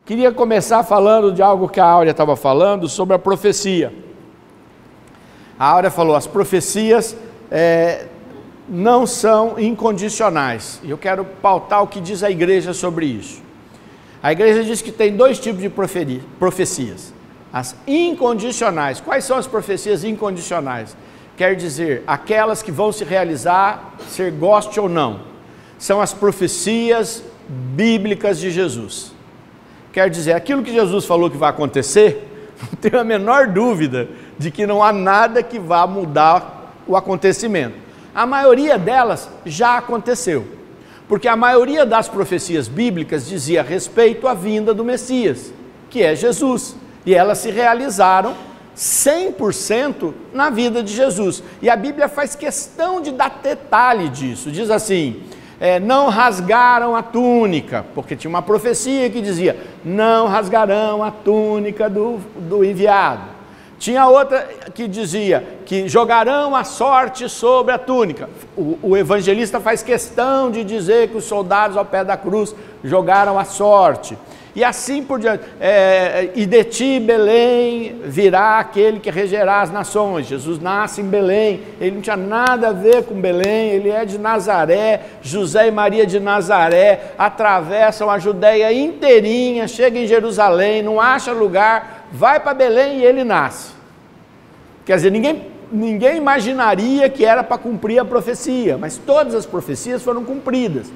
Queria começar falando de algo que a Áurea estava falando sobre a profecia. A Áurea falou, as profecias não são incondicionais. E eu quero pautar o que diz a igreja sobre isso. A igreja diz que tem dois tipos de profecias. As incondicionais. Quais são as profecias incondicionais? Quer dizer, aquelas que vão se realizar, ser goste ou não. São as profecias bíblicas de Jesus. Quer dizer, aquilo que Jesus falou que vai acontecer, não tenho a menor dúvida de que não há nada que vá mudar o acontecimento. A maioria delas já aconteceu, porque a maioria das profecias bíblicas dizia respeito à vinda do Messias, que é Jesus, e elas se realizaram 100% na vida de Jesus. E a Bíblia faz questão de dar detalhe disso, diz assim, não rasgaram a túnica, porque tinha uma profecia que dizia, não rasgarão a túnica do enviado. Tinha outra que dizia que jogarão a sorte sobre a túnica. O evangelista faz questão de dizer que os soldados ao pé da cruz jogaram a sorte. E assim por diante, e de ti, Belém, virá aquele que regerá as nações. Jesus nasce em Belém, ele não tinha nada a ver com Belém, ele é de Nazaré, José e Maria de Nazaré, atravessam a Judéia inteirinha, chega em Jerusalém, não acha lugar, vai para Belém e ele nasce. Quer dizer, ninguém imaginaria que era para cumprir a profecia, mas todas as profecias foram cumpridas.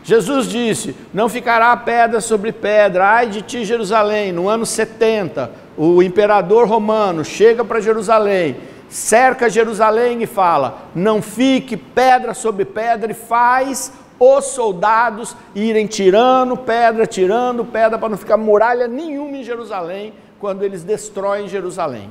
Jesus disse, não ficará pedra sobre pedra, ai de ti Jerusalém. No ano 70, o imperador romano chega para Jerusalém, cerca Jerusalém e fala, não fique pedra sobre pedra, e faz os soldados irem tirando pedra para não ficar muralha nenhuma em Jerusalém, quando eles destroem Jerusalém.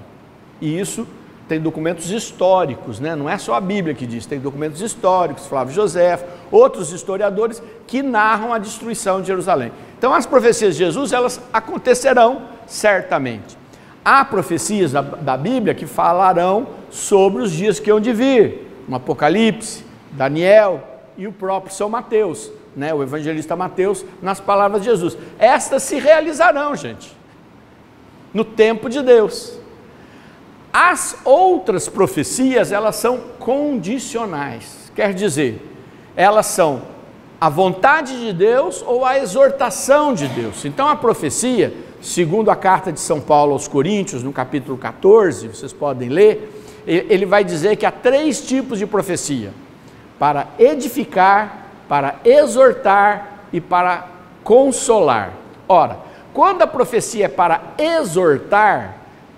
E isso tem documentos históricos, né? Não é só a Bíblia que diz, tem documentos históricos, Flávio José, outros historiadores que narram a destruição de Jerusalém. Então as profecias de Jesus, elas acontecerão certamente. Há profecias da Bíblia que falarão sobre os dias que hão de vir, no Apocalipse, Daniel e o próprio São Mateus, né? O evangelista Mateus, nas palavras de Jesus. Estas se realizarão, gente, no tempo de Deus. As outras profecias, elas são condicionais, quer dizer, elas são a vontade de Deus ou a exortação de Deus. Então a profecia, segundo a carta de São Paulo aos Coríntios, no capítulo 14, vocês podem ler, ele vai dizer que há 3 tipos de profecia: para edificar, para exortar e para consolar. Ora, quando a profecia é para exortar,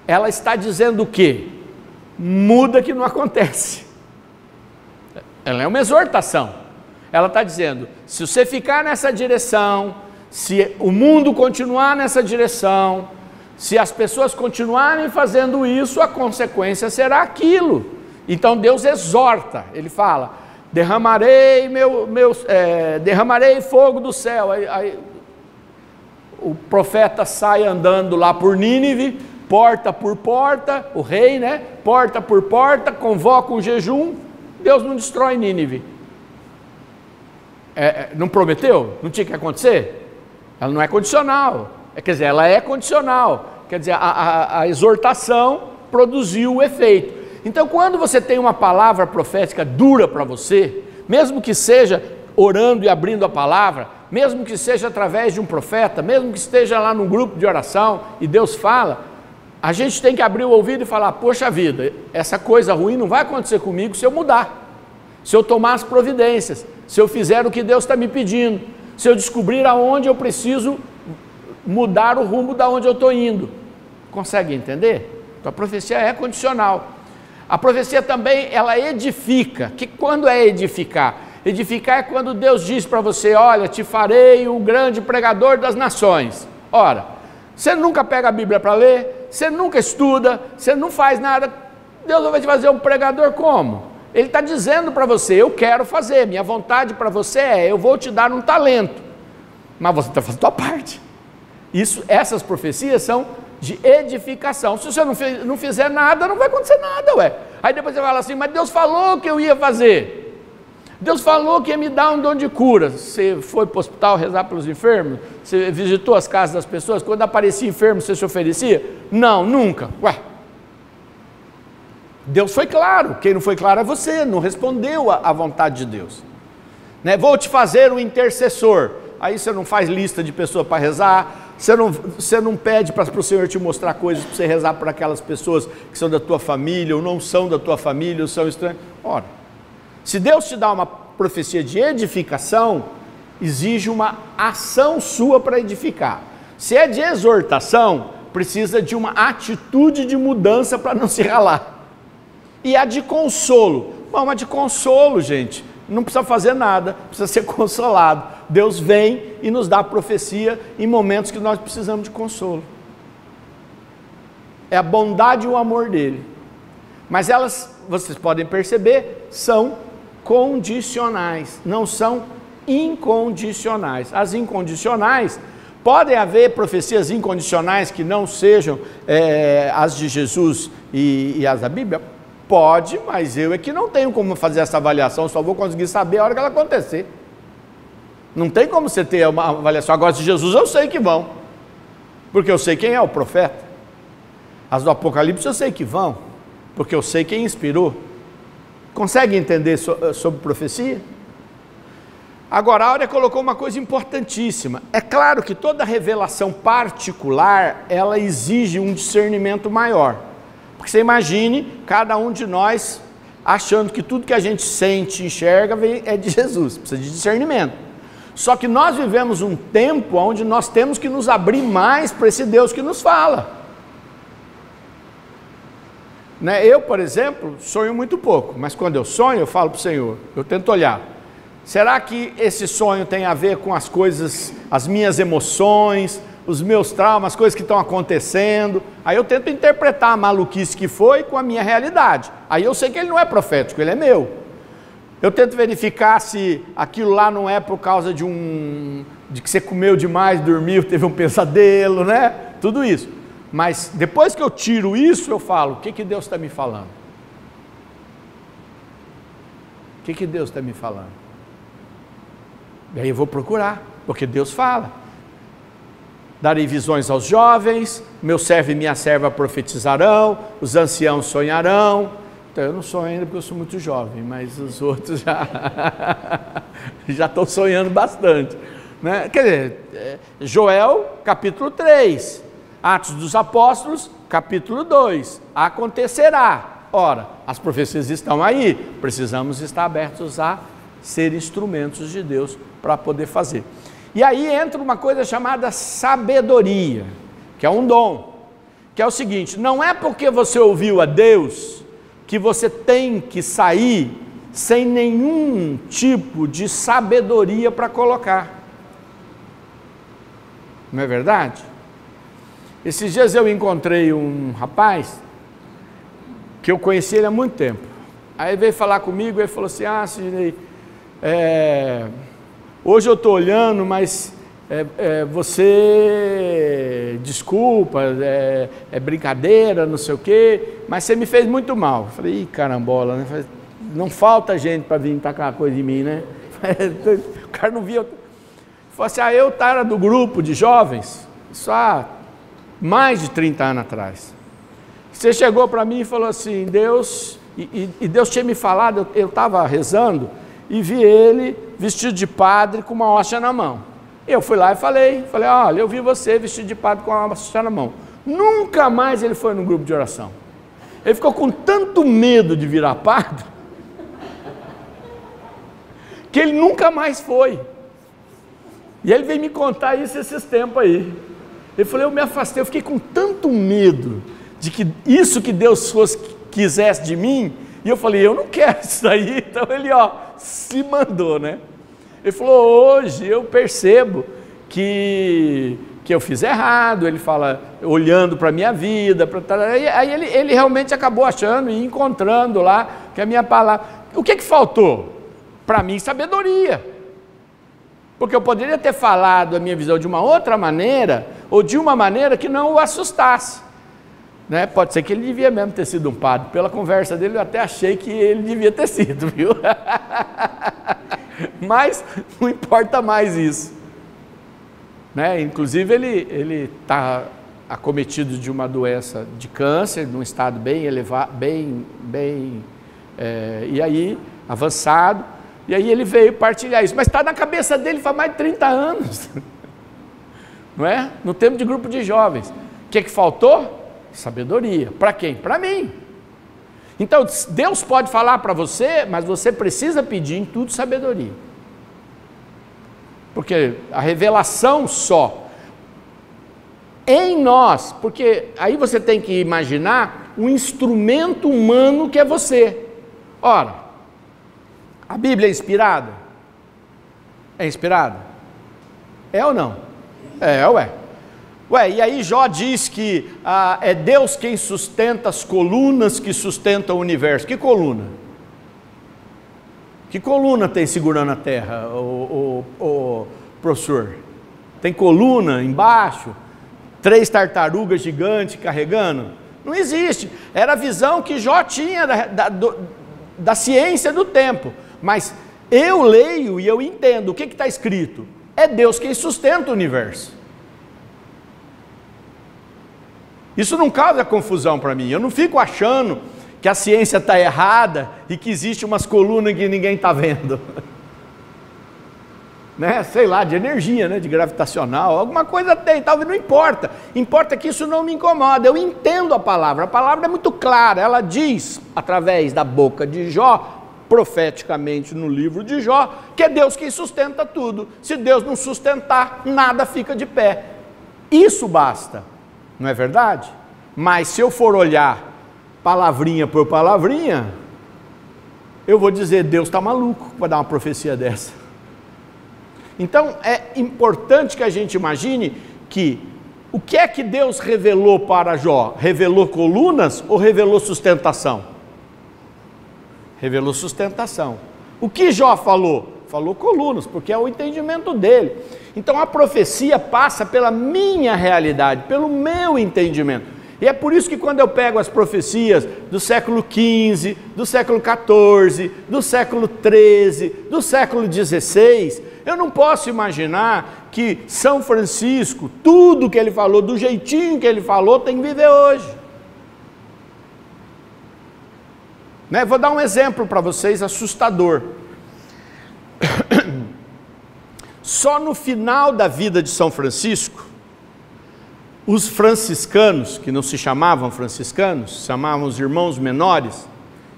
ela está dizendo o quê? Muda que não acontece. Ela é uma exortação. Ela está dizendo, se você ficar nessa direção, se o mundo continuar nessa direção, se as pessoas continuarem fazendo isso, a consequência será aquilo. Então Deus exorta, ele fala, derramarei fogo do céu. Aí o profeta sai andando lá por Nínive, porta por porta, o rei, né? Porta por porta, convoca um jejum, Deus não destrói Nínive. Não prometeu? Não tinha que acontecer? Ela não é condicional, quer dizer, ela é condicional, quer dizer, a exortação produziu o efeito. Então, quando você tem uma palavra profética dura para você, mesmo que seja orando e abrindo a palavra, mesmo que seja através de um profeta, mesmo que esteja lá num grupo de oração e Deus fala, a gente tem que abrir o ouvido e falar, poxa vida, essa coisa ruim não vai acontecer comigo se eu mudar, se eu tomar as providências, se eu fizer o que Deus está me pedindo, se eu descobrir aonde eu preciso mudar o rumo da onde eu estou indo. Consegue entender? Então a profecia é condicional. A profecia também, ela edifica. Que quando é edificar? Edificar é quando Deus diz para você, olha, te farei o grande pregador das nações. Ora, você nunca pega a Bíblia para ler, você nunca estuda, você não faz nada, Deus vai te fazer um pregador como? Ele está dizendo para você, eu quero fazer, minha vontade para você eu vou te dar um talento, mas você está fazendo a tua parte. Essas profecias são de edificação. Se você não fizer nada, não vai acontecer nada, ué. Aí depois você fala assim, mas Deus falou que eu ia fazer. Deus falou que ia me dar um dom de cura. Você foi para o hospital rezar pelos enfermos? Você visitou as casas das pessoas? Quando aparecia enfermo, você se oferecia? Não, nunca. Ué, Deus foi claro. Quem não foi claro é você, não respondeu à vontade de Deus. Né? Vou te fazer um intercessor. Aí você não faz lista de pessoas para rezar, você não pede para o Senhor te mostrar coisas para você rezar por aquelas pessoas que são da tua família, ou não são da tua família, ou são estranhos. Ora, se Deus te dá uma profecia de edificação, exige uma ação sua para edificar. Se é de exortação, precisa de uma atitude de mudança para não se ralar. E a de consolo. Bom, a de consolo, gente, não precisa fazer nada, precisa ser consolado. Deus vem e nos dá a profecia em momentos que nós precisamos de consolo. É a bondade e o amor dele. Mas elas, vocês podem perceber, são condicionais, não são incondicionais. As incondicionais, podem haver profecias incondicionais que não sejam as de Jesus e as da Bíblia? Pode, mas eu é que não tenho como fazer essa avaliação, só vou conseguir saber a hora que ela acontecer. Não tem como você ter uma avaliação. Agora, de Jesus eu sei que vão, porque eu sei quem é o profeta. As do Apocalipse eu sei que vão, porque eu sei quem inspirou. Consegue entender sobre profecia? Agora, a Áurea colocou uma coisa importantíssima. É claro que toda revelação particular, ela exige um discernimento maior. Porque você imagine cada um de nós achando que tudo que a gente sente e enxerga é de Jesus, precisa de discernimento. Só que nós vivemos um tempo onde nós temos que nos abrir mais para esse Deus que nos fala. Né? Eu, por exemplo, sonho muito pouco, mas quando eu sonho, eu falo para o Senhor, eu tento olhar. Será que esse sonho tem a ver com as coisas, as minhas emoções, os meus traumas, as coisas que estão acontecendo? Aí eu tento interpretar a maluquice que foi com a minha realidade. Aí eu sei que ele não é profético, ele é meu. Eu tento verificar se aquilo lá não é por causa de que você comeu demais, dormiu, teve um pesadelo, né? Tudo isso. Mas depois que eu tiro isso, eu falo, o que Deus está me falando? O que Deus está me falando? E aí eu vou procurar, porque Deus fala. Darei visões aos jovens, meu servo e minha serva profetizarão, os anciãos sonharão. Então eu não sonho ainda porque eu sou muito jovem, mas os outros já estão sonhando bastante. Né? Quer dizer, Joel capítulo 3, Atos dos Apóstolos capítulo 2, acontecerá. Ora, as profecias estão aí, precisamos estar abertos a ser instrumentos de Deus para poder fazer. E aí entra uma coisa chamada sabedoria, que é um dom, que é o seguinte, não é porque você ouviu a Deus que você tem que sair sem nenhum tipo de sabedoria para colocar. Não é verdade? Esses dias eu encontrei um rapaz que eu conheci ele há muito tempo. Aí ele veio falar comigo e ele falou assim, Sidney, hoje eu estou olhando, mas você, desculpa, é brincadeira, não sei o quê, mas você me fez muito mal. Eu falei, ih, carambola, né? Não falta gente para vir tacar uma coisa em mim, né? O cara não via. Ele falou assim, eu estava do grupo de jovens, isso há mais de 30 anos atrás. Você chegou para mim e falou assim, Deus, e Deus tinha me falado, eu estava rezando, e vi ele vestido de padre com uma hóstia na mão. Eu fui lá e falei, olha, eu vi você vestido de padre com uma hóstia na mão. Nunca mais ele foi num grupo de oração. Ele ficou com tanto medo de virar padre, que ele nunca mais foi. E ele veio me contar isso esses tempos aí. Ele falou, eu me afastei, eu fiquei com tanto medo de que isso que Deus quisesse de mim, e eu falei, eu não quero isso aí. Então ele, se mandou, né? Ele falou, hoje eu percebo que eu fiz errado. Ele fala, olhando para a minha vida, aí ele realmente acabou achando e encontrando lá que a minha palavra, o que faltou? Para mim, sabedoria, porque eu poderia ter falado a minha visão de uma outra maneira, ou de uma maneira que não o assustasse, né? Pode ser que ele devia mesmo ter sido um padre, pela conversa dele eu até achei que ele devia ter sido, viu? Mas não importa mais isso. Né? Inclusive ele está acometido de uma doença de câncer, num estado bem elevado, e aí avançado, e aí ele veio partilhar isso, mas está na cabeça dele faz mais de 30 anos, não é? No tempo de grupo de jovens. O que faltou? Sabedoria. Para quem? Para mim. Então Deus pode falar para você, mas você precisa pedir em tudo sabedoria, porque a revelação só em nós, porque aí você tem que imaginar um instrumento humano que é você. Ora, a Bíblia é inspirada? É inspirada? É ou não? É, ué. E aí Jó diz que é Deus quem sustenta as colunas que sustentam o universo. Que coluna? Que coluna tem segurando a terra, o professor? Tem coluna embaixo? 3 tartarugas gigantes carregando? Não existe. Era a visão que Jó tinha da ciência do tempo. Mas eu leio e eu entendo. O que está escrito? É Deus quem sustenta o universo. Isso não causa confusão para mim. Eu não fico achando que a ciência está errada e que existe umas colunas que ninguém está vendo. Né? Sei lá, de energia, né? De gravitacional, alguma coisa tem, talvez não importa. Importa que isso não me incomoda. Eu entendo a palavra é muito clara. Ela diz, através da boca de Jó, profeticamente no livro de Jó, que é Deus quem sustenta tudo. Se Deus não sustentar, nada fica de pé. Isso basta, não é verdade? Mas se eu for olhar palavrinha por palavrinha, eu vou dizer, Deus está maluco para dar uma profecia dessa. Então é importante que a gente imagine que o que é que Deus revelou para Jó? Revelou colunas ou revelou sustentação? Revelou sustentação. O que Jó falou? Falou colunas, porque é o entendimento dele. Então a profecia passa pela minha realidade, pelo meu entendimento. E é por isso que quando eu pego as profecias do século XV, do século XIV, do século XIII, do século XVI, eu não posso imaginar que São Francisco, tudo que ele falou, do jeitinho que ele falou, tem que viver hoje. Né? Vou dar um exemplo para vocês assustador. Só no final da vida de São Francisco, os franciscanos, que não se chamavam franciscanos, se chamavam os irmãos menores,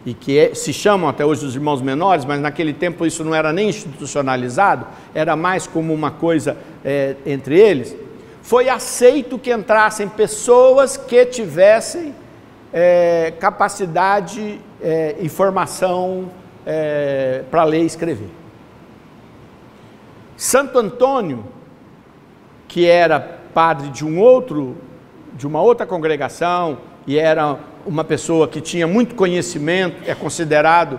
e que se chamam até hoje os irmãos menores, mas naquele tempo isso não era nem institucionalizado, era mais como uma coisa entre eles, foi aceito que entrassem pessoas que tivessem capacidade e formação para ler e escrever. Santo Antônio, que era padre de uma outra congregação e era uma pessoa que tinha muito conhecimento, é considerado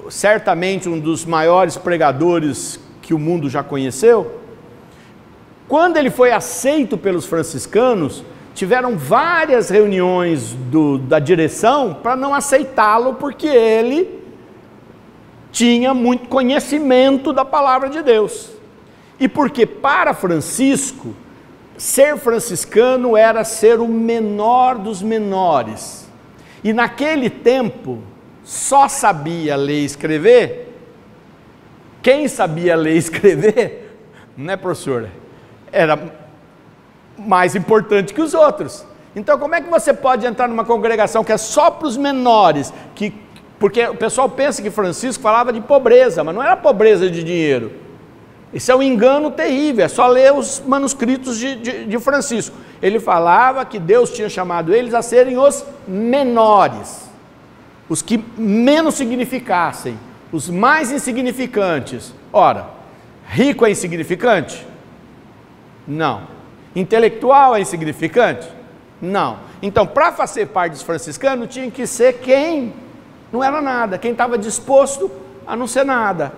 certamente um dos maiores pregadores que o mundo já conheceu. Quando ele foi aceito pelos franciscanos, tiveram várias reuniões da direção para não aceitá-lo, porque ele tinha muito conhecimento da palavra de Deus. E porque para Francisco, ser franciscano era ser o menor dos menores. E naquele tempo, só sabia ler e escrever. Quem sabia ler e escrever, né, professora? Era mais importante que os outros. Então como é que você pode entrar numa congregação que é só para os menores? Porque o pessoal pensa que Francisco falava de pobreza, mas não era pobreza de dinheiro. Isso é um engano terrível, é só ler os manuscritos de Francisco. Ele falava que Deus tinha chamado eles a serem os menores, os que menos significassem, os mais insignificantes. Ora, rico é insignificante? Não. Intelectual é insignificante? Não. Então, para fazer parte dos franciscanos, tinha que ser quem não era nada, quem estava disposto a não ser nada.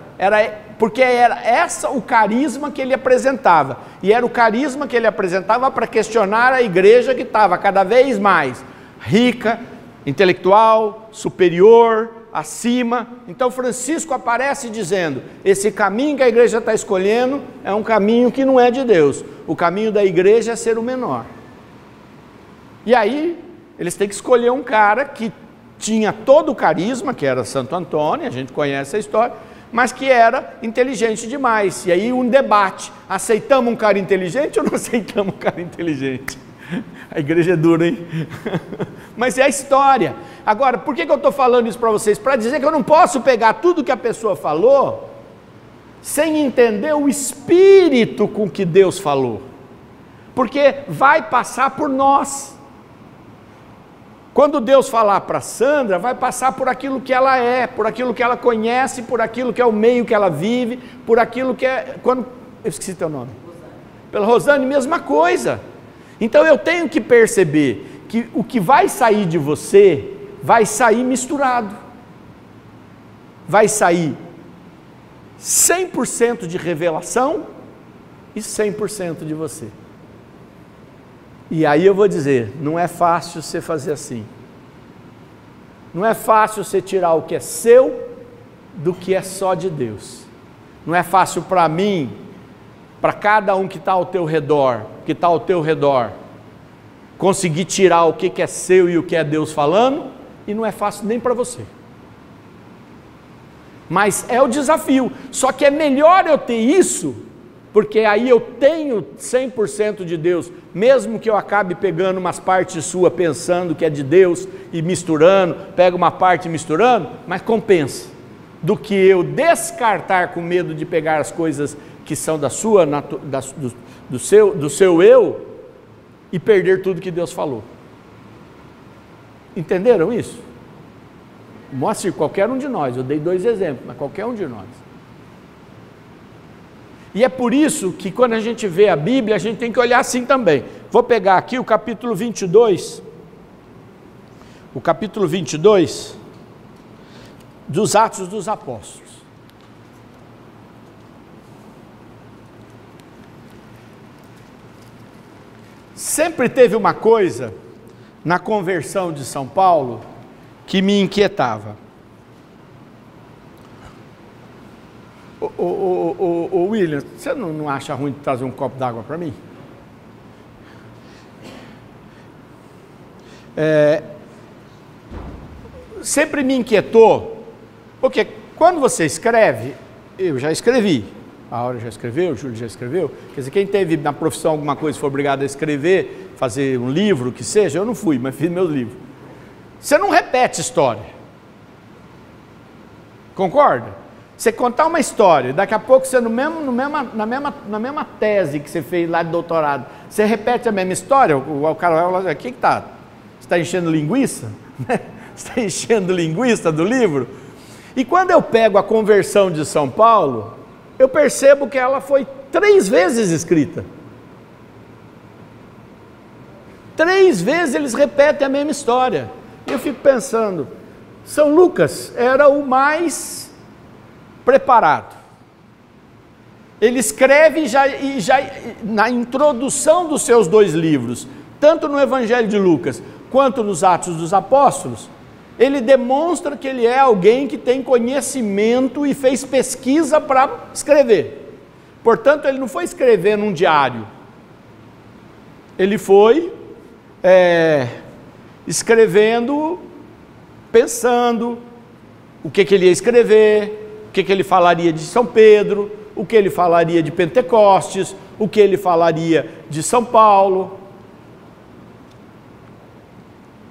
Porque era o carisma que ele apresentava. E era o carisma que ele apresentava para questionar a igreja que estava cada vez mais rica, intelectual, superior, acima. Então Francisco aparece dizendo, esse caminho que a igreja está escolhendo é um caminho que não é de Deus. O caminho da igreja é ser o menor. E aí, eles têm que escolher um cara que tinha todo o carisma, que era Santo Antônio, a gente conhece a história, mas que era inteligente demais. E aí um debate, aceitamos um cara inteligente ou não aceitamos um cara inteligente? A igreja é dura, hein? Mas é a história. Agora, por que eu estou falando isso para vocês? Para dizer que eu não posso pegar tudo que a pessoa falou, sem entender o espírito com que Deus falou. Porque vai passar por nós. Quando Deus falar para Sandra, vai passar por aquilo que ela é, por aquilo que ela conhece, por aquilo que é o meio que ela vive, por aquilo que é... Eu esqueci teu nome. Pela Rosane, mesma coisa. Então eu tenho que perceber que o que vai sair de você, vai sair misturado. Vai sair 100% de revelação e 100% de você. E aí eu vou dizer, não é fácil você fazer assim. Não é fácil você tirar o que é seu do que é só de Deus. Não é fácil para mim, para cada um que está ao teu redor, conseguir tirar o que é seu e o que é Deus falando, e não é fácil nem para você. Mas é o desafio. Só que é melhor eu ter isso, porque aí eu tenho 100% de Deus, mesmo que eu acabe pegando umas partes suas, pensando que é de Deus, e misturando, pego uma parte e misturando, mas compensa, do que eu descartar com medo de pegar as coisas que são da sua, do seu eu, e perder tudo que Deus falou. Entenderam isso? Mostre qualquer um de nós, eu dei 2 exemplos, mas qualquer um de nós. E é por isso que quando a gente vê a Bíblia, a gente tem que olhar assim também. Vou pegar aqui o capítulo 22, dos Atos dos Apóstolos. Sempre teve uma coisa na conversão de São Paulo que me inquietava. Ô William, você não acha ruim de trazer um copo d'água para mim? Sempre me inquietou, porque quando você escreve, eu já escrevi, a Aura já escreveu, o Júlio já escreveu, quer dizer, quem teve na profissão alguma coisa foi obrigado a escrever, fazer um livro, que seja, eu não fui, mas fiz meu livro. Você não repete história, concorda? Você contar uma história, daqui a pouco você na mesma tese que você fez lá de doutorado, você repete a mesma história, o cara vai falar, o que está? Você está enchendo linguiça? Você está enchendo linguiça do livro? E quando eu pego a conversão de São Paulo, eu percebo que ela foi 3 vezes escrita. 3 vezes eles repetem a mesma história. E eu fico pensando, São Lucas era o mais preparado. Ele escreve já na introdução dos seus 2 livros, tanto no Evangelho de Lucas quanto nos Atos dos Apóstolos, ele demonstra que ele é alguém que tem conhecimento e fez pesquisa para escrever. Portanto, ele não foi escrever num diário, ele foi escrevendo, pensando o que ele ia escrever, o que ele falaria de São Pedro, o que ele falaria de Pentecostes, o que ele falaria de São Paulo.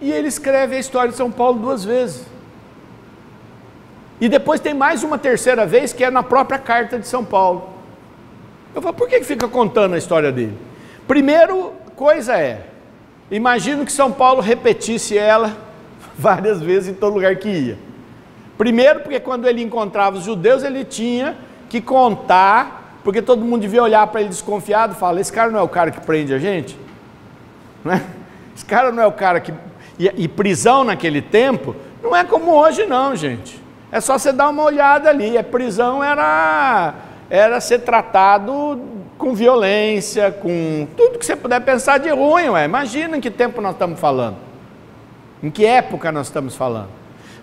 E ele escreve a história de São Paulo 2 vezes. E depois tem mais uma 3ª vez, que é na própria carta de São Paulo. Eu falo, por que fica contando a história dele? Primeiro coisa imagino que São Paulo repetisse ela várias vezes em todo lugar que ia. Primeiro porque quando ele encontrava os judeus, ele tinha que contar, porque todo mundo devia olhar para ele desconfiado e falar, esse cara não é o cara que prende a gente? Não é? Esse cara não é o cara que... E prisão naquele tempo, não é como hoje não, gente. É só você dar uma olhada ali, a prisão era ser tratado com violência, com tudo que você puder pensar de ruim, imagina em que tempo nós estamos falando, em que época nós estamos falando.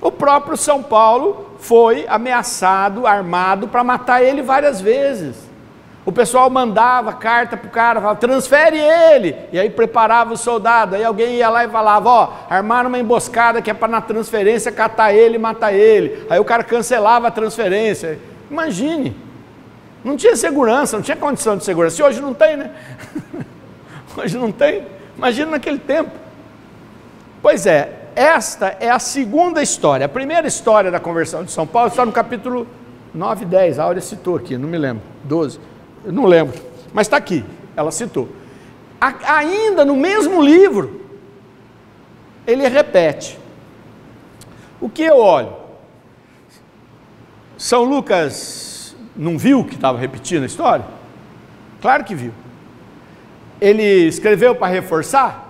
O próprio São Paulo foi ameaçado, armado, para matar ele várias vezes. O pessoal mandava carta para o cara, falava, transfere ele, e aí preparava o soldado, aí alguém ia lá e falava, ó, armaram uma emboscada que é para na transferência catar ele e matar ele, aí o cara cancelava a transferência. Imagine, não tinha segurança, não tinha condição de segurança, e hoje não tem, né? Hoje não tem, imagina naquele tempo. Pois é, esta é a segunda história. A primeira história da conversão de São Paulo está no capítulo 9 e 10, a Áurea citou aqui, não me lembro, 12, eu não lembro, mas está aqui, ela citou. Ainda no mesmo livro, ele repete. O que eu olho? São Lucas não viu que estava repetindo a história? Claro que viu. Ele escreveu para reforçar?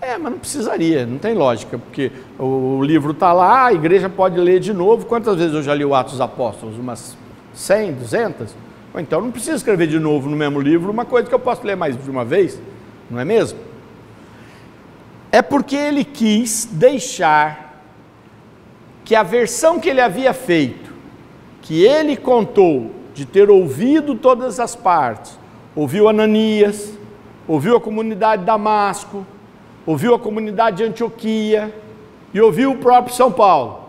Mas não precisaria, não tem lógica, porque o livro está lá, a igreja pode ler de novo. Quantas vezes eu já li o Atos dos Apóstolos? Umas 100, 200? Então não precisa escrever de novo no mesmo livro uma coisa que eu posso ler mais de uma vez, não é mesmo? É porque ele quis deixar que a versão que ele havia feito, que ele contou de ter ouvido todas as partes, ouviu Ananias, ouviu a comunidade de Damasco, ouviu a comunidade de Antioquia e ouviu o próprio São Paulo.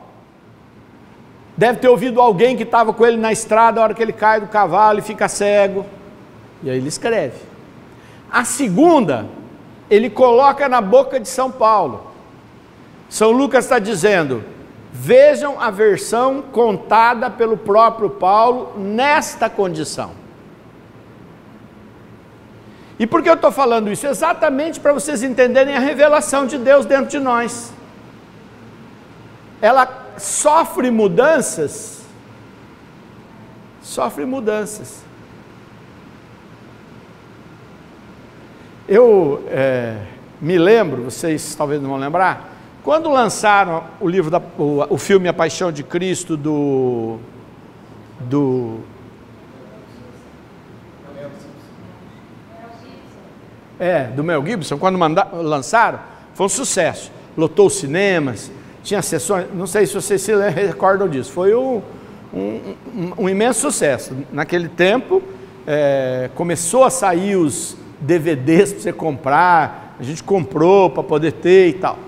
Deve ter ouvido alguém que estava com ele na estrada, a hora que ele cai do cavalo e fica cego. E aí ele escreve. A segunda, ele coloca na boca de São Paulo. São Lucas está dizendo, vejam a versão contada pelo próprio Paulo nesta condição. E por que eu estou falando isso? Exatamente para vocês entenderem a revelação de Deus dentro de nós. Ela sofre mudanças, Eu me lembro, vocês talvez não vão lembrar, quando lançaram o livro, o filme A Paixão de Cristo do Mel Gibson, quando lançaram, foi um sucesso, lotou os cinemas, tinha sessões, não sei se vocês se recordam disso, foi um imenso sucesso. Naquele tempo, começou a sair os DVDs para você comprar, a gente comprou para poder ter e tal.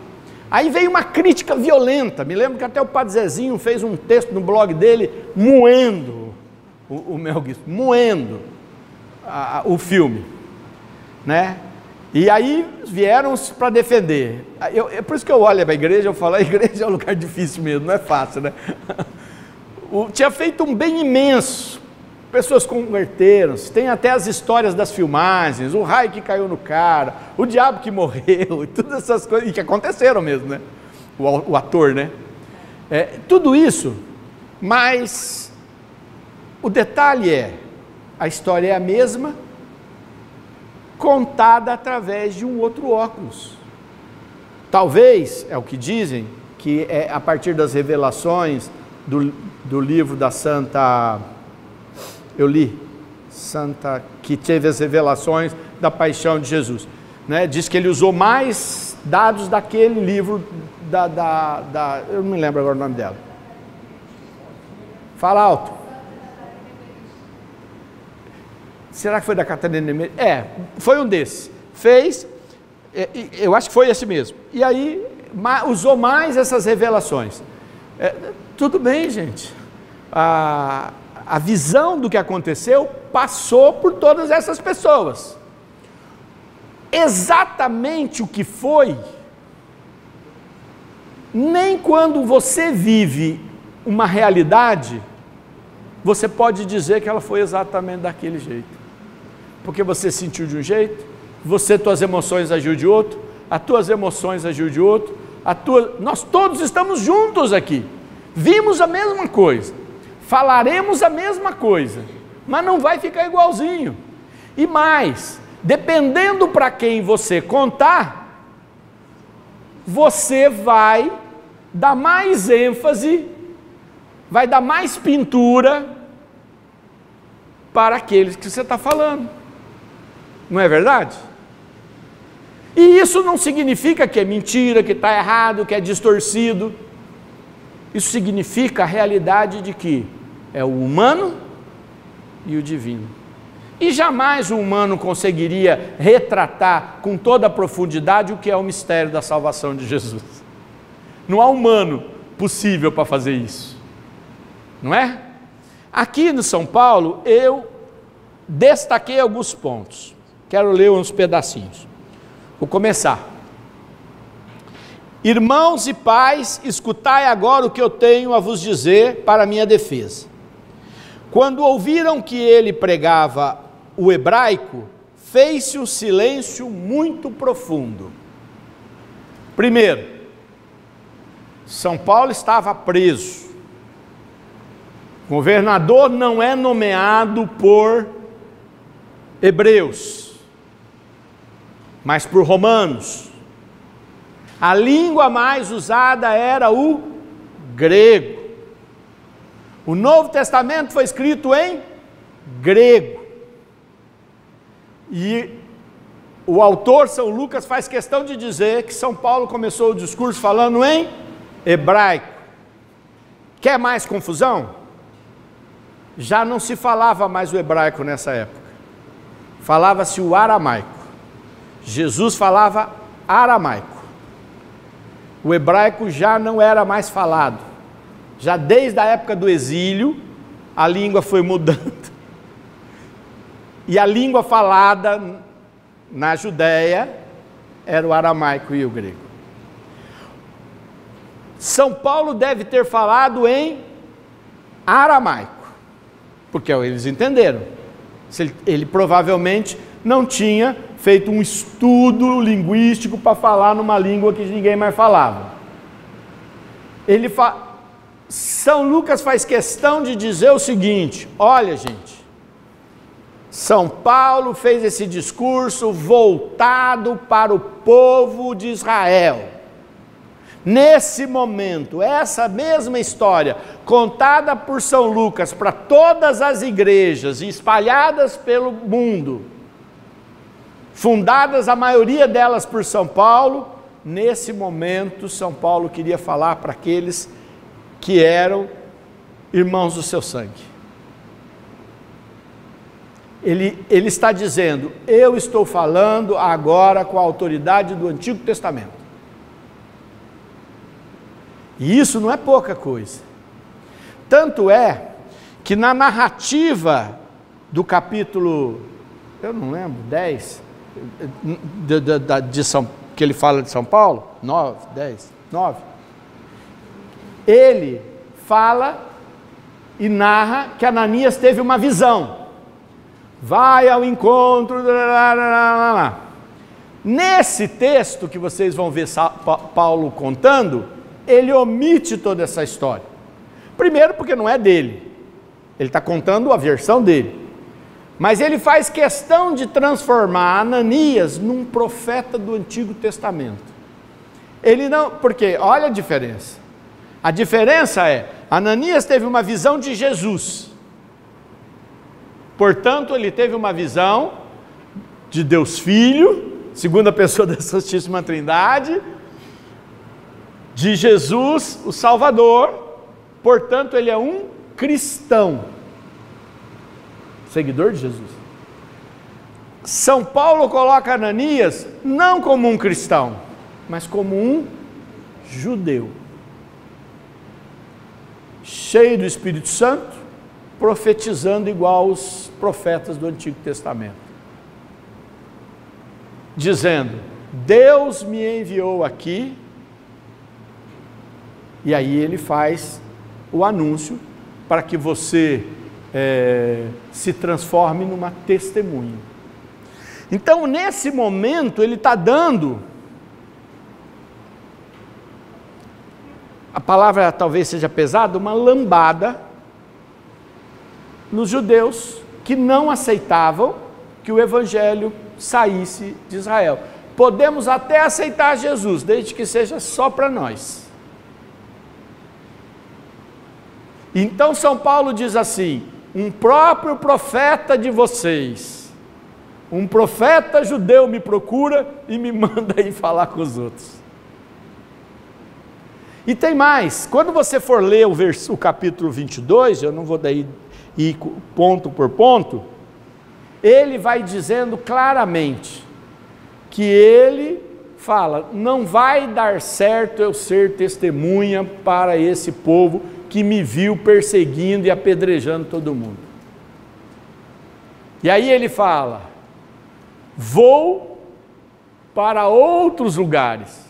Aí veio uma crítica violenta, me lembro que até o Padre Zezinho fez um texto no blog dele, moendo o Mel Gibson, moendo o filme, né? E aí vieram para defender. É por isso que eu olho para a igreja, eu falo, a igreja é um lugar difícil mesmo, não é fácil, né? Tinha feito um bem imenso, pessoas converteram-se, tem até as histórias das filmagens, o raio que caiu no cara, o diabo que morreu, e todas essas coisas, e que aconteceram mesmo, né? O ator, né? Tudo isso, mas o detalhe a história é a mesma, contada através de um outro óculos. Talvez, é o que dizem, que é a partir das revelações do livro da Santa, eu li, Santa, que teve as revelações da paixão de Jesus, né? Diz que ele usou mais dados daquele livro, eu não me lembro agora o nome dela. Fala alto. Será que foi da Catarina Nemes? Foi um desses. Fez, eu acho que foi esse mesmo. E aí, usou mais essas revelações. Tudo bem, gente. A visão do que aconteceu passou por todas essas pessoas. Exatamente o que foi, nem quando você vive uma realidade, você pode dizer que ela foi exatamente daquele jeito. Porque você sentiu de um jeito, tuas emoções agiu de outro, as tuas emoções agiu de outro, nós todos estamos juntos aqui, vimos a mesma coisa, falaremos a mesma coisa, mas não vai ficar igualzinho. E mais, dependendo para quem você contar, você vai dar mais ênfase, vai dar mais pintura para aqueles que você está falando. Não é verdade? E isso não significa que é mentira, que está errado, que é distorcido. Isso significa a realidade de que é o humano e o divino. E jamais o humano conseguiria retratar com toda a profundidade o que é o mistério da salvação de Jesus. Não há humano possível para fazer isso, não é? Aqui no São Paulo eu destaquei alguns pontos, quero ler uns pedacinhos. Vou começar. Irmãos e pais, escutai agora o que eu tenho a vos dizer para minha defesa. Quando ouviram que ele pregava o hebraico, fez-se um silêncio muito profundo. Primeiro, São Paulo estava preso. O governador não é nomeado por hebreus, mas por romanos. A língua mais usada era o grego. O Novo Testamento foi escrito em grego. E o autor, São Lucas, faz questão de dizer que São Paulo começou o discurso falando em hebraico. Quer mais confusão? Já não se falava mais o hebraico nessa época. Falava-se o aramaico. Jesus falava aramaico. O hebraico já não era mais falado. Já desde a época do exílio, a língua foi mudando. E a língua falada na Judéia era o aramaico e o grego. São Paulo deve ter falado em aramaico, porque eles entenderam. Ele provavelmente não tinha feito um estudo linguístico para falar numa língua que ninguém mais falava. São Lucas faz questão de dizer o seguinte: olha, gente, São Paulo fez esse discurso voltado para o povo de Israel. Nesse momento, essa mesma história, contada por São Lucas para todas as igrejas espalhadas pelo mundo, fundadas a maioria delas por São Paulo, nesse momento São Paulo queria falar para aqueles que eram irmãos do seu sangue. Ele está dizendo: eu estou falando agora com a autoridade do Antigo Testamento. E isso não é pouca coisa. Tanto é que na narrativa do capítulo, eu não lembro, 10, que ele fala de São Paulo, 9, 10, 9, ele fala e narra que Ananias teve uma visão. Vai ao encontro, nesse texto que vocês vão ver Paulo contando, ele omite toda essa história. Primeiro porque não é dele, ele está contando a versão dele, mas ele faz questão de transformar Ananias num profeta do Antigo Testamento. Ele não, porque olha a diferença é, Ananias teve uma visão de Jesus, portanto ele teve uma visão de Deus Filho, segunda pessoa da Santíssima Trindade, de Jesus, o Salvador, portanto ele é um cristão, seguidor de Jesus. São Paulo coloca Ananias não como um cristão, mas como um judeu, cheio do Espírito Santo, profetizando igual os profetas do Antigo Testamento, dizendo: Deus me enviou aqui. E aí ele faz o anúncio para que você se transforme numa testemunha. Então, nesse momento, ele está dando, a palavra talvez seja pesada, uma lambada nos judeus que não aceitavam que o evangelho saísse de Israel. Podemos até aceitar Jesus, desde que seja só para nós. Então São Paulo diz assim: um próprio profeta de vocês, um profeta judeu me procura e me manda ir falar com os outros. E tem mais, quando você for ler o capítulo 22, eu não vou daí ir ponto por ponto, ele vai dizendo claramente que ele fala, não vai dar certo eu ser testemunha para esse povo que me viu perseguindo e apedrejando todo mundo. E aí ele fala, vou para outros lugares.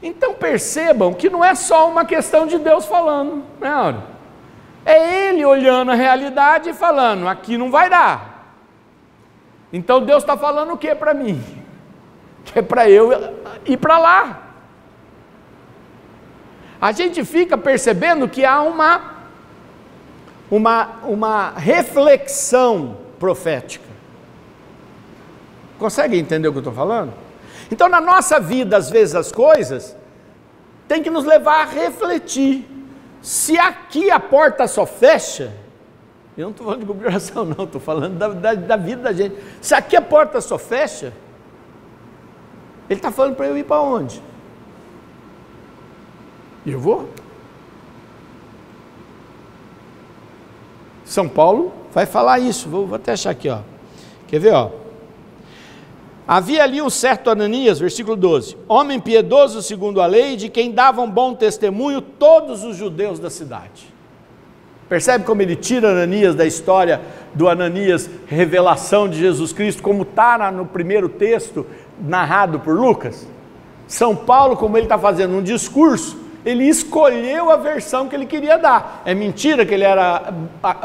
Então percebam que não é só uma questão de Deus falando, né? É ele olhando a realidade e falando, aqui não vai dar. Então Deus está falando o que para mim? Que é para eu ir para lá. A gente fica percebendo que há uma reflexão profética. Consegue entender o que eu estou falando? Então na nossa vida, às vezes as coisas tem que nos levar a refletir. Se aqui a porta só fecha, eu não estou falando de congregação não, estou falando da vida da gente. Se aqui a porta só fecha, ele está falando para eu ir para onde? E eu vou. São Paulo vai falar isso, vou até achar aqui, ó. Quer ver, ó? Havia ali um certo Ananias, versículo 12, homem piedoso segundo a lei, de quem davam bom testemunho todos os judeus da cidade. Percebe como ele tira Ananias da história do Ananias, revelação de Jesus Cristo, como está no primeiro texto narrado por Lucas? São Paulo, como ele está fazendo um discurso, ele escolheu a versão que ele queria dar. É mentira que ele era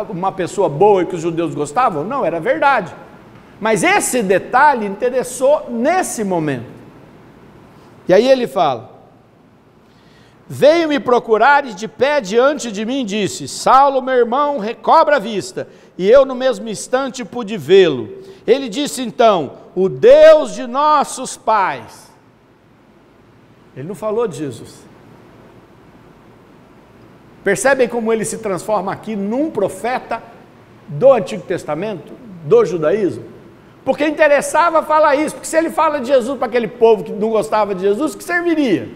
uma pessoa boa e que os judeus gostavam? Não, era verdade. Mas esse detalhe interessou nesse momento. E aí ele fala, veio me procurar e de pé diante de mim disse, Saulo, meu irmão, recobra a vista. E eu no mesmo instante pude vê-lo. Ele disse então, o Deus de nossos pais. Ele não falou de Jesus. Percebem como ele se transforma aqui num profeta do Antigo Testamento, do judaísmo? Porque interessava falar isso, porque se ele fala de Jesus para aquele povo que não gostava de Jesus, que serviria?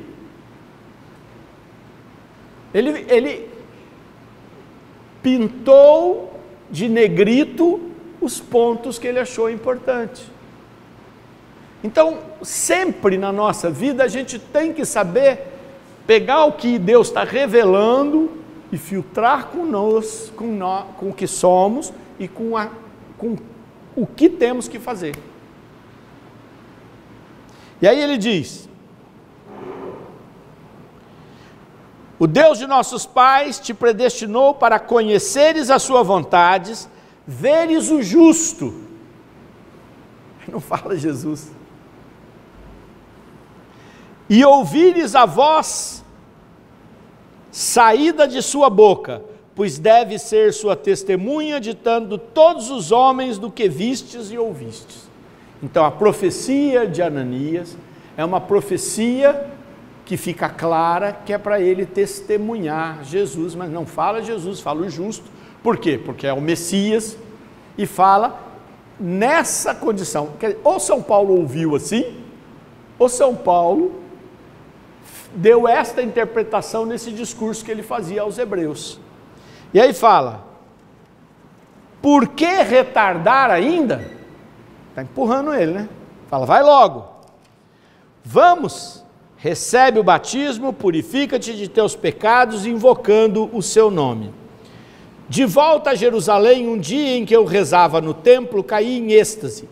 Ele pintou de negrito os pontos que ele achou importante. Então, sempre na nossa vida, a gente tem que saber pegar o que Deus está revelando e filtrar com o que somos e com o que temos que fazer. E aí ele diz, o Deus de nossos pais te predestinou para conheceres as suas vontades, veres o justo. Não fala Jesus. E ouvires a voz saída de sua boca, pois deve ser sua testemunha ditando todos os homens do que vistes e ouvistes. Então a profecia de Ananias é uma profecia que fica clara que é para ele testemunhar Jesus, mas não fala Jesus, fala o justo. Por quê? Porque é o Messias e fala nessa condição. Ou São Paulo ouviu assim, ou São Paulo deu esta interpretação nesse discurso que ele fazia aos hebreus. E aí fala, por que retardar ainda? Está empurrando ele, né? Fala, vai logo, vamos, recebe o batismo, purifica-te de teus pecados, invocando o seu nome. De volta a Jerusalém, um dia em que eu rezava no templo, caí em êxtase.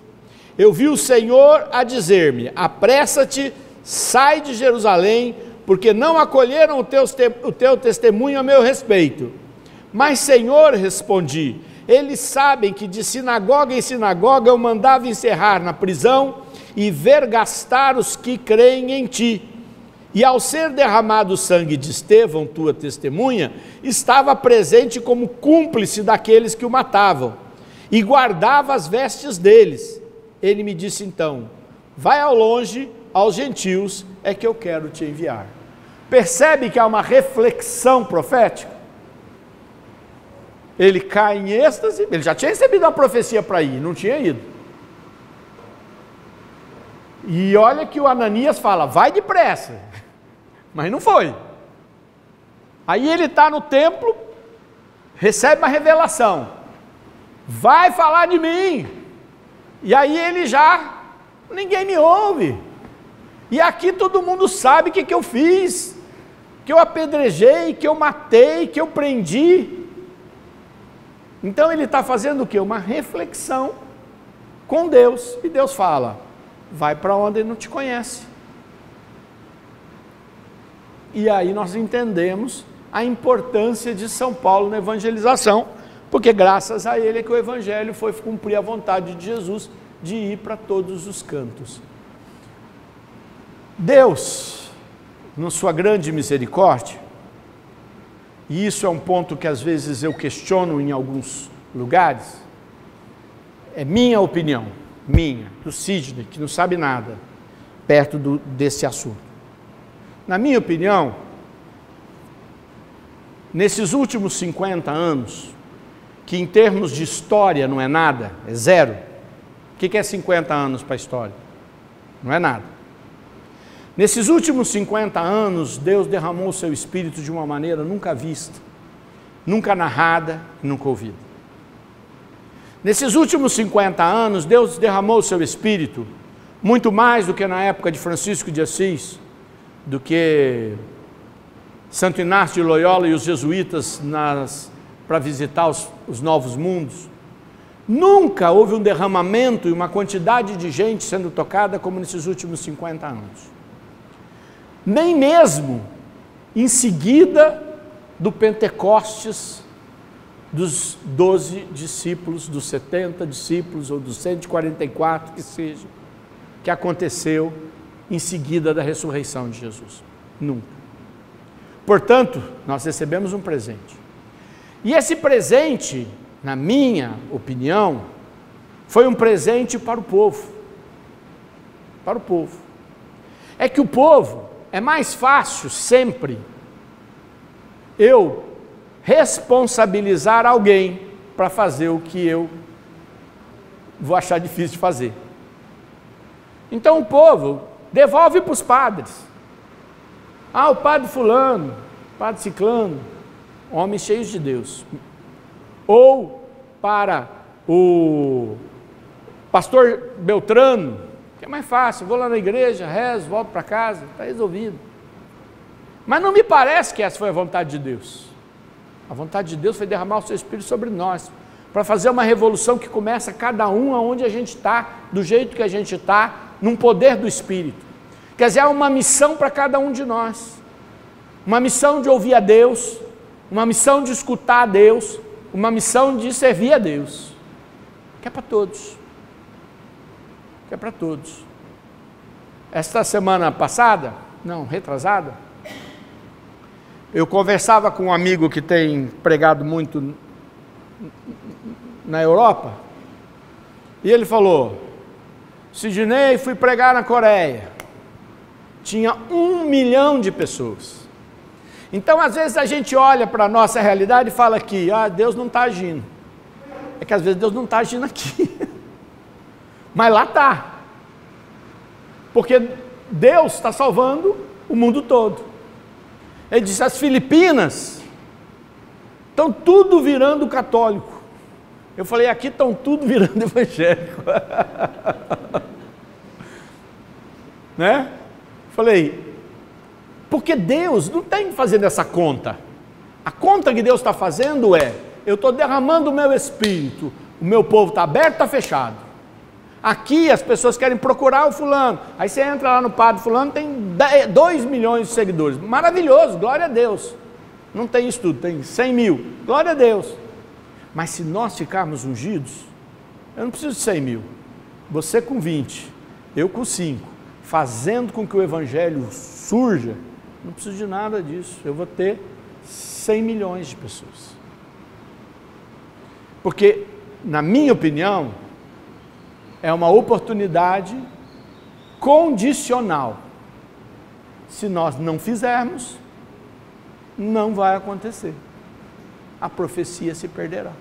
Eu vi o Senhor a dizer-me, apressa-te, sai de Jerusalém, porque não acolheram o teu testemunho a meu respeito. Mas, Senhor, respondi, eles sabem que de sinagoga em sinagoga eu mandava encerrar na prisão e vergastar os que creem em ti. E ao ser derramado o sangue de Estevão, tua testemunha, estava presente como cúmplice daqueles que o matavam, e guardava as vestes deles. Ele me disse então, vai ao longe, aos gentios, é que eu quero te enviar. Percebe que há uma reflexão profética? Ele cai em êxtase, ele já tinha recebido uma profecia para ir, não tinha ido. E olha que o Ananias fala, vai depressa, mas não foi. Aí ele está no templo, recebe uma revelação, vai falar de mim, e aí ele já, ninguém me ouve, e aqui todo mundo sabe o que eu fiz, que eu apedrejei, que eu matei, que eu prendi. Então ele está fazendo o quê? Uma reflexão com Deus, e Deus fala, vai para onde ele não te conhece. E aí nós entendemos a importância de São Paulo na evangelização, porque graças a ele é que o evangelho foi cumprir a vontade de Jesus de ir para todos os cantos. Deus, na sua grande misericórdia, e isso é um ponto que às vezes eu questiono em alguns lugares, é minha opinião, do Sidney, que não sabe nada, perto desse assunto. Na minha opinião, nesses últimos 50 anos, que em termos de história não é nada, é zero. O que é 50 anos para a história? Não é nada. Nesses últimos 50 anos, Deus derramou o seu Espírito de uma maneira nunca vista, nunca narrada, nunca ouvida. Nesses últimos 50 anos, Deus derramou o seu Espírito, muito mais do que na época de Francisco de Assis, do que Santo Inácio de Loyola e os jesuítas para visitar os novos mundos. Nunca houve um derramamento e uma quantidade de gente sendo tocada como nesses últimos 50 anos. Nem mesmo em seguida do Pentecostes, dos 12 discípulos, dos 70 discípulos ou dos 144 que seja, que aconteceu em seguida da ressurreição de Jesus. Nunca. Portanto, nós recebemos um presente. E esse presente, na minha opinião, foi um presente para o povo. Para o povo. É que o povo, é mais fácil sempre eu responsabilizar alguém para fazer o que eu vou achar difícil de fazer. Então o povo devolve para os padres. O padre fulano, padre ciclano, homens cheios de Deus. Ou para o pastor Beltrano, que é mais fácil, vou lá na igreja, rezo, volto para casa, está resolvido. Mas não me parece que essa foi a vontade de Deus. A vontade de Deus foi derramar o seu Espírito sobre nós, para fazer uma revolução que começa cada um aonde a gente está, do jeito que a gente está, num poder do Espírito. Quer dizer, há uma missão para cada um de nós, uma missão de ouvir a Deus, uma missão de escutar a Deus, uma missão de servir a Deus, que é para todos, que é para todos. Esta semana passada, não, retrasada, eu conversava com um amigo que tem pregado muito na Europa, e ele falou, Sidney, fui pregar na Coreia, tinha 1 milhão de pessoas. Então, às vezes, a gente olha para a nossa realidade e fala que Deus não está agindo. É que às vezes Deus não está agindo aqui. Mas lá está. Porque Deus está salvando o mundo todo. Ele disse, as Filipinas estão tudo virando católico. Eu falei, aqui estão tudo virando evangélico. Né? Falei, porque Deus não tem que fazer essa conta. A conta que Deus está fazendo é, eu estou derramando o meu Espírito, o meu povo está aberto, está fechado. Aqui as pessoas querem procurar o fulano, aí você entra lá no padre fulano, tem 2 milhões de seguidores, maravilhoso, glória a Deus. Não tem isso tudo, tem 100 mil, glória a Deus. Mas se nós ficarmos ungidos, eu não preciso de 100 mil, você com 20, eu com 5, fazendo com que o evangelho surja, não preciso de nada disso, eu vou ter 100 milhões de pessoas. Porque, na minha opinião, é uma oportunidade condicional. Se nós não fizermos, não vai acontecer. A profecia se perderá.